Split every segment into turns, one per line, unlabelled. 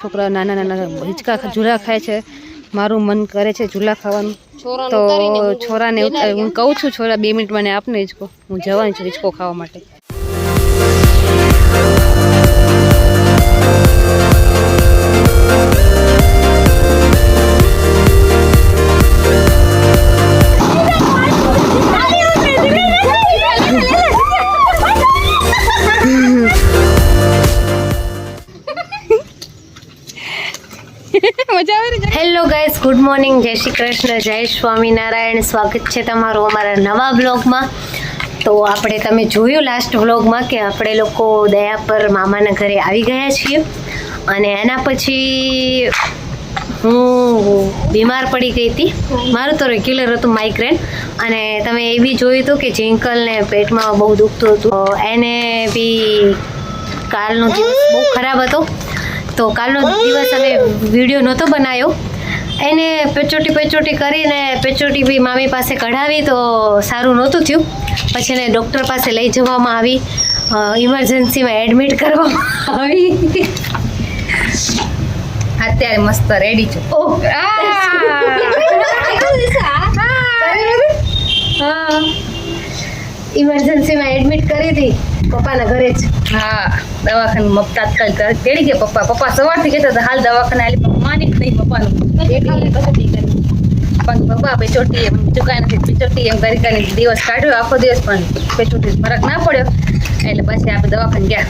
છોકરા નાના નાના હિંચકા ઝૂલા ખાય છે. મારું મન કરે છે ઝૂલા ખાવાનું, તો છોરાને હું કહું છું છોરા 2 મિનિટ મને આપને હિંચકો, હું જવાની છું હિંચકો ખાવા માટે. હેલો ગાઈસ, ગુડ મોર્નિંગ, જય શ્રી કૃષ્ણ, જય સ્વામિનારાયણ. સ્વાગત છે તમારું અમારા નવા બ્લોગમાં. તો તમે જોયું લાસ્ટ બ્લોગમાં કે આપણે લોકો દયા પર મામાના ઘરે આવી ગયા છીએ, અને એના પછી હું બીમાર પડી ગઈ હતી. મારું તો રેગ્યુલર હતું માઇગ્રેન, અને તમે એ બી જોયું હતું કે જિંકલને પેટમાં બહુ દુખતું હતું. એને બી કાલનો દિવસ બહુ ખરાબ હતો, તો કાલનો દિવસ અમે વિડીયો નહોતો બનાવ્યો. એને પેચોટી કરીને પેચોટી બી મામી પાસે કઢાવી તો સારું નહોતું થયું. પછી એને ડૉક્ટર પાસે લઈ જવામાં આવી, ઇમરજન્સીમાં એડમિટ કરવામાં આવી. અત્યારે મસ્ત રેડી છું. ઇમરજન્સીમાં એડમિટ કરી હતી પપ્પાના ઘરે જ.
હા, દવાખાને તાત્કાલિક તેડી ગયા પપ્પા સવારથી કહેતા હતા હાલ દવાખાને આલી, પણ માની જ નહીં પપ્પાનું. પણ પપ્પા પેચોટી એમ ચુકાઈ નથી, પેચોટી એમ કરી દિવસ કાઢ્યો આખો દિવસ, પણ પેચોટી ફરક ના પડ્યો. એટલે પછી આપણે દવાખાને ગયા,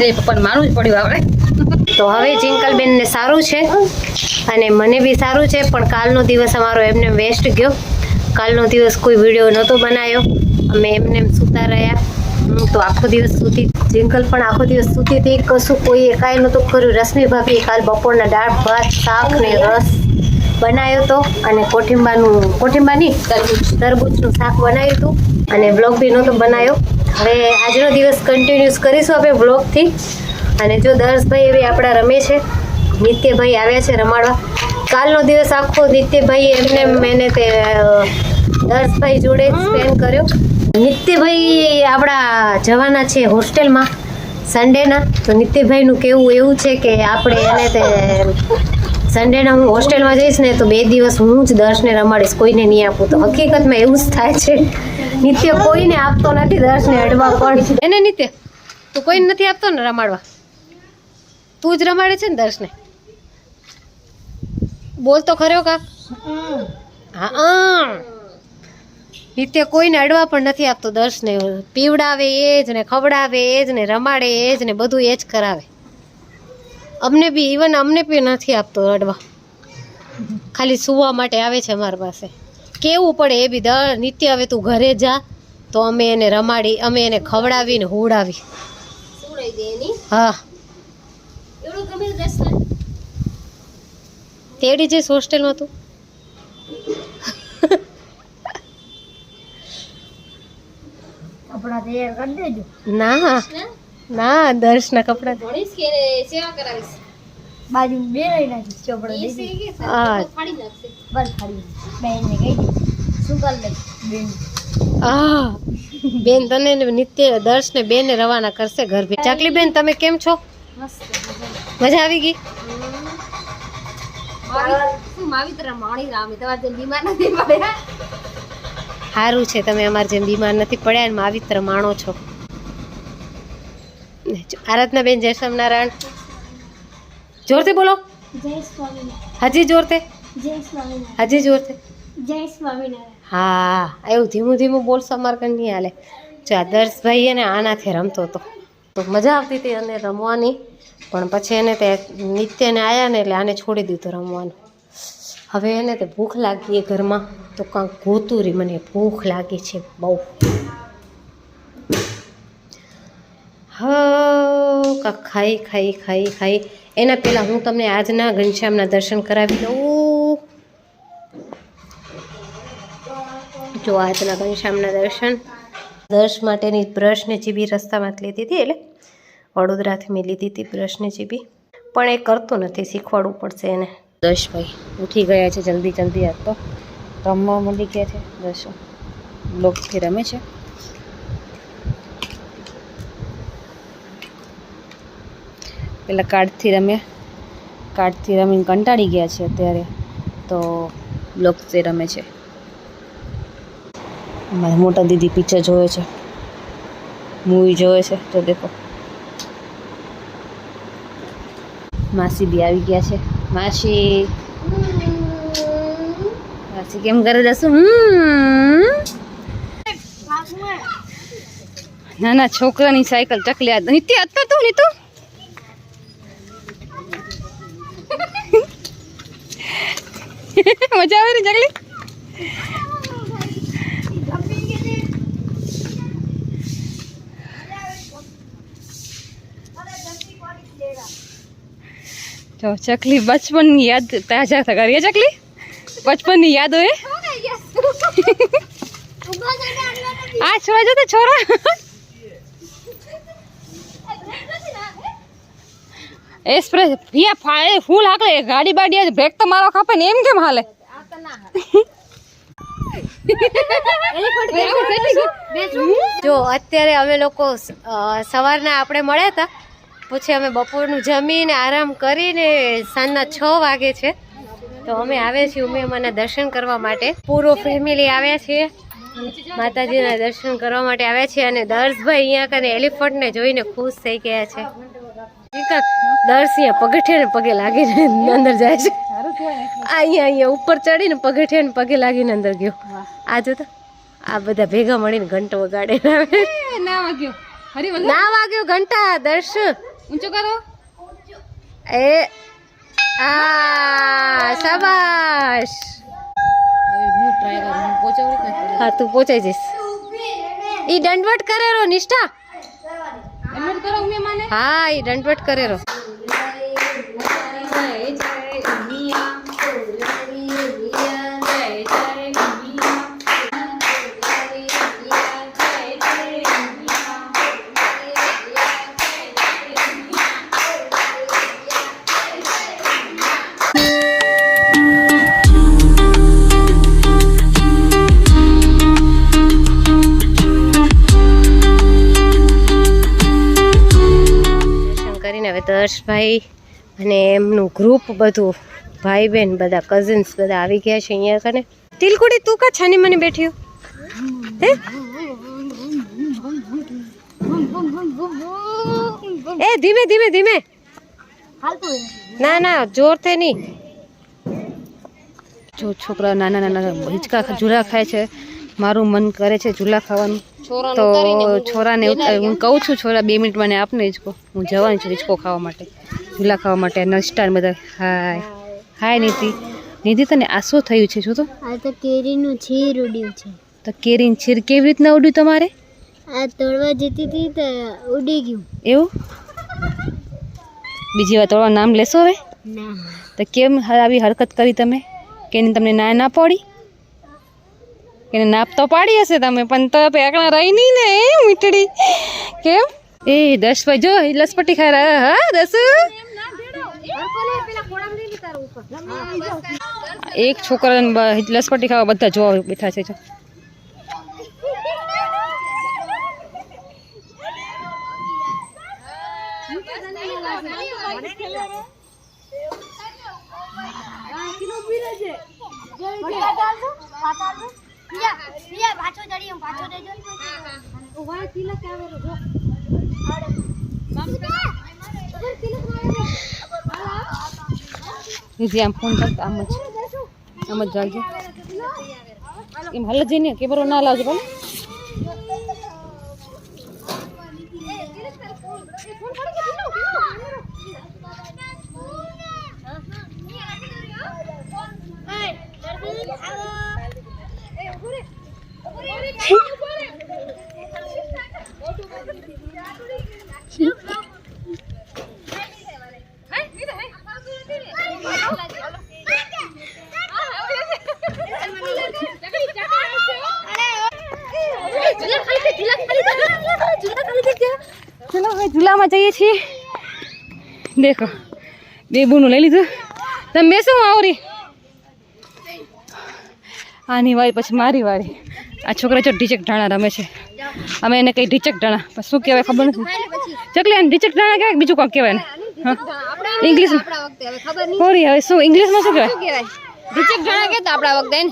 એ પપ્પાને માનવું જ પડ્યું આપણે.
તો હવે જિંકલબેનને સારું છે અને મને બી સારું છે, પણ કાલનો દિવસ અમારો એમને વેસ્ટ ગયો. કાલનો દિવસ કોઈ વિડીયો નહોતો બનાવ્યો, અમે એમને સૂતા રહ્યા. તો આખો દિવસ સૂતી, જિંકલ પણ આખો દિવસ સૂતી હતી. કશું કોઈએ કાંઈ નહોતું કર્યું. રશ્મિ ભાભી કાલ બપોરના દાળ ભાત શાક ને રસ બનાવ્યો હતો, અને કોઠિંબાની તરબૂચનું શાક બનાવ્યું હતું, અને બ્લોગ બી નહોતો બનાવ્યો. હવે આજનો દિવસ કન્ટિન્યુઅસ કરીશું આપણે બ્લોગથી. અને જો દર્શભાઈ એવી આપણા રમે છે, નિત્યભાઈ આવ્યા છે રમાડવા. કાલનો દિવસ આખો નિત્યભાઈ એમને મેને તે દર્શભાઈ જોડે સ્પેન્ડ કર્યો. નિત્યભાઈ આપણા જવાના છે હોસ્ટેલમાં સન્ડેના. તો નિત્યભાઈનું કહેવું એવું છે કે આપણે એને તે સન્ડેના હું હોસ્ટેલમાં જઈશ ને તો 2 દિવસ હું જ દર્શને રમાડીશ, કોઈને નહીં આપું. તો હકીકતમાં એવું જ થાય છે. નિત્ય કોઈને આપતો નથી દર્શને અડવા, પણ એને નિત્ય તું કોઈને નથી આપતો ને રમાડવા, તું જ રમાડે છે ને દર્શને. બોલ તો ખરો કાક. હા, નિત્ય કોઈને અડવા પણ નથી આપતો દર્શને. પીવડાવે એ જ ને, ખવડાવે એ જ ને, રમાડે એ જ ને, બધું એ જ કરાવે. અમને બી નથી આપતો અડવા, ખાલી સૂવા માટે આવે છે અમારી પાસે. કેવું પડે એ બી નિત્ય હવે તું ઘરે જા તો અમે એને રમાડી, અમે એને ખવડાવીને હુવડાવી. હા, તેડી જઈશ હોસ્ટેલમાં તું.
કપડા તૈયાર કરી દેજો.
ના દર્શના કપડા
સેવા કરાવીશ. બાજુ બે રહી નાખીશ ચોપડા દઈ.
હા,
બસ ખાડી બેનને કહી દે શું કર લે બેન.
હા બેન, તને નિત્ય દર્શને બેને રવાના કરશે ઘર ભેગા. ચાકલી બેન, તમે કેમ છો?
મસ્ત
મજા આવી ગઈ?
માવિત્ર માણી રામી તમારે જેમ બીમાર નથી પડ્યા.
સારું છે તમે અમારે જેમ બીમાર નથી પડ્યા અને માવિત્ર માણો છો. આરાધના બેન, જય સ્વામિનારાયણ. જોરથી બોલો.
જય સ્વામિનારાયણ.
હજી જોરથી.
જય સ્વામિનારાયણ.
હજી જોરથી.
જય સ્વામિનારાયણ.
હા, એવું ધીમું બોલશો અમારે કંઈ નહીં હાલે. જો આ દર્શભાઈ એને આનાથી રમતો હતો, તો મજા આવતી હતી અને રમવાની. પણ પછી એને તે નિત્યને આવ્યા ને એટલે આને છોડી દીધું રમવાનું. હવે એને તે ભૂખ લાગી એ ઘરમાં, તો કાંક ગોતું રહી. મને ભૂખ લાગી છે બહુ. હા, કાંક ખાઈ. એના પહેલાં હું તમને આજના ઘનશ્યામના દર્શન કરાવી દઉં. જો આજના ઘનશ્યામના દર્શ માટેની બ્રશને ચીબી રસ્તામાં લીધી હતી, એટલે વડોદરાથી મેં લીધી હતી બ્રશને ચીબી. પણ એ કરતો નથી, શીખવાડવું પડશે એને. દર્શભાઈ ઉઠી ગયા છે જલ્દી. આજ તો રમવા મળી ગયા છે. દર્શ બ્લોકથી રમે છે. પેલા કાર્ડથી રમ્યા,
કાર્ડથી રમીને કંટાળી ગયા છે અત્યારે, તો બ્લોક તે રમે છે. મારા મોટા દીદી પિક્ચર જોવે છે, મૂવી જોવે છે. તો દેખો માસી બી આવી ગયા છે. માસી માસી કેમ કરે દસું? નાના છોકરાની સાયકલ ચકલી આ નીતિ અત્યારે તું નીતુ મજા આવે ને ચકલી. જો ચકલી બચપનની યાદ તાજા કરી ચકલી, બચપનની યાદ હોય. આ છોરા જો તો છોરા એક્સપ્રેસ પિયા ફાળે ફૂલ હાકલે ગાડી બાડી બ્રેક તો મારો ખાપે ને એમ કેમ હાલે?
જો અત્યારે અમે લોકો સવારના આપણે મળ્યા હતા, પછી અમે બપોરનું જમીને આરામ કરીને સાંજના 6 વાગે છે, તો અમે આવ્યા છીએ ઉમિયામાના દર્શન કરવા માટે. પૂરો ફેમિલી આવ્યા છીએ, માતાજીના દર્શન કરવા માટે આવ્યા છીએ. અને દર્શભાઈ અહીંયા કને એલિફન્ટને જોઈને ખુશ થઈ ગયા છે. દર્શ અહીંયા પગથિયાને પગે લાગીને અંદર જાય છે. અહીંયા ઉપર ચડીને પગથિયાને પગે લાગીને અંદર ગયો. આ જો તો આ બધા ભેગા મળીને ઘંટો વગાડે.
ના
વાગ્યો ઘંટા. દર્શ
ઊંચો કરો.
એ આ શાબાશ.
હું ટ્રાય કરું, હું પહોંચાડી નથી.
હા તું પહોંચાઈ જઈશ. ઈ દંડવટ કરેરો નિષ્ઠા.
દંડવટ કરો ઉમિયામાને.
હા ઈ દંડવટ કરેરો. દર્શભાઈ અને એમનું ગ્રુપ બધું ભાઈ બહેન બધા કઝિન્સ બધા આવી ગયા છે અહીંયા કને. તિલકુડી તું કા છાની મને બેઠી હે? એ ધીમે ધીમે ધીમે. ના ના જોરથી નહીં.
જો છોકરા નાના નાના હિંચકા ઝૂલા ખાય છે, મારું મન કરે છે ઝૂલા ખાવાનું. તો છોરાને હું કહું છું છોરા 2 મિનિટ મને આપને હિંચકો, હું જવાની છું હિંચકો ખાવા માટે, ઝૂલા ખાવા માટે. નસ્ટાર બધા હાય હાય. નીતિ નીતિ તને આ શું થયું છે? શું તો
આ તો કેરીનું છીર ઉડ્યું છે.
તો કેરીનું છીર કેવી રીતના ઉડ્યું તમારે?
આ તોડવા જતી હતી તો ઉડી ગયું.
એવું? બીજી વાર તોડવા નામ લેશો હવે?
ના.
તો કેમ આવી હરકત કરી તમે? કે તમને ના પડી? કે નાપ તો પાડી હશે તમે, પણ તો પેકણા રહી નહીં ને મીઠડી. કેમ? એ દર્શભાઈ જો લસપટ્ટી ખાઈ રહ્યા. હા દસુ એક છોકરાને લસપટ્ટી ખાવા બધા જોવા બેઠા છે. દીદી આમ ફોન કરતા આમ જ જાગજો. એમ હાલ જઈને કેમેરો ના લાવજો ભલે. ચલો હવે ઝૂલામાં જઈએ છીએ. દેખો બેબુનું લઈ લીધું. તમે બેસો આવરી. આની વારી પછી મારી વારી. આ છોકરા જો ઢીચક ઢાણા રમે છે. અમે એને કઈ ઢીચક ઢાણા પણ શું કહેવાય ખબર નથી. ચકલી આને ઢીચક ઢાણા કહેવાય બીજું કોક કહેવાય ને? હા ઇંગ્લિશ
આપણા વખતે હવે ખબર નહીં
સોરી હવે શું ઇંગ્લિશમાં શું કહેવાય?
શું કહેવાય ઢીચક ઢોણા કહેતા આપણા વખતે ને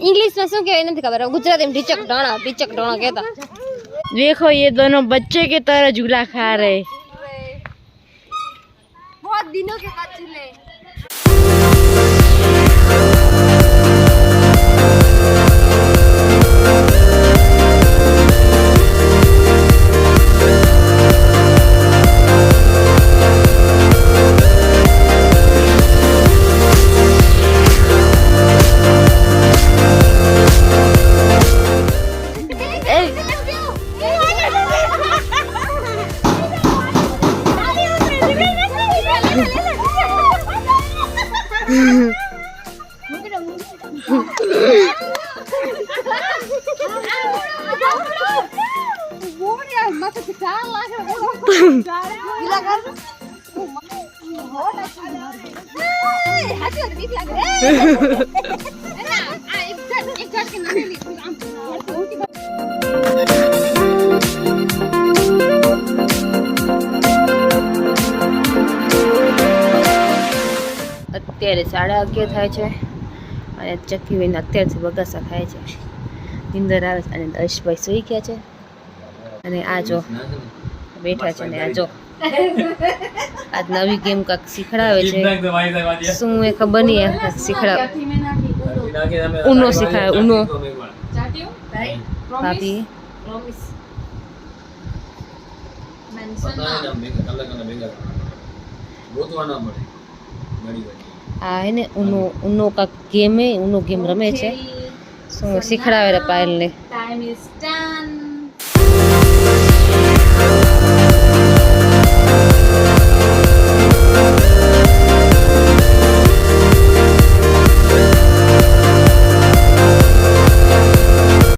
ઇંગ્લિશમાં શું કહેવાય નથી ખબર ગુજરાતીમાં ઢીચક ઢોણા કહેતા
देखो ये दोनों बच्चे की तरह झूला खा रहे
बहुत दिनों के बाद झूले
અત્યારે 11:30 થાય છે અને ચક્કીબેન અત્યારથી બગાસા ખાય છે નીંદર આવે છે અને દર્શભાઈ સૂઈ ગયા છે અને આ જો બેઠા છે ને આ જો આજ નવી ગેમ કાંક શીખડાવે છે શું એ ખબર નહીં શીખડાવે ઉનો શીખડાવે ઉનો ભાભી આ હે ને ઉનો કાંક ગેમ હે ઉનો ગેમ રમે છે શું શીખડાવે રે પાયલને
टाइम इज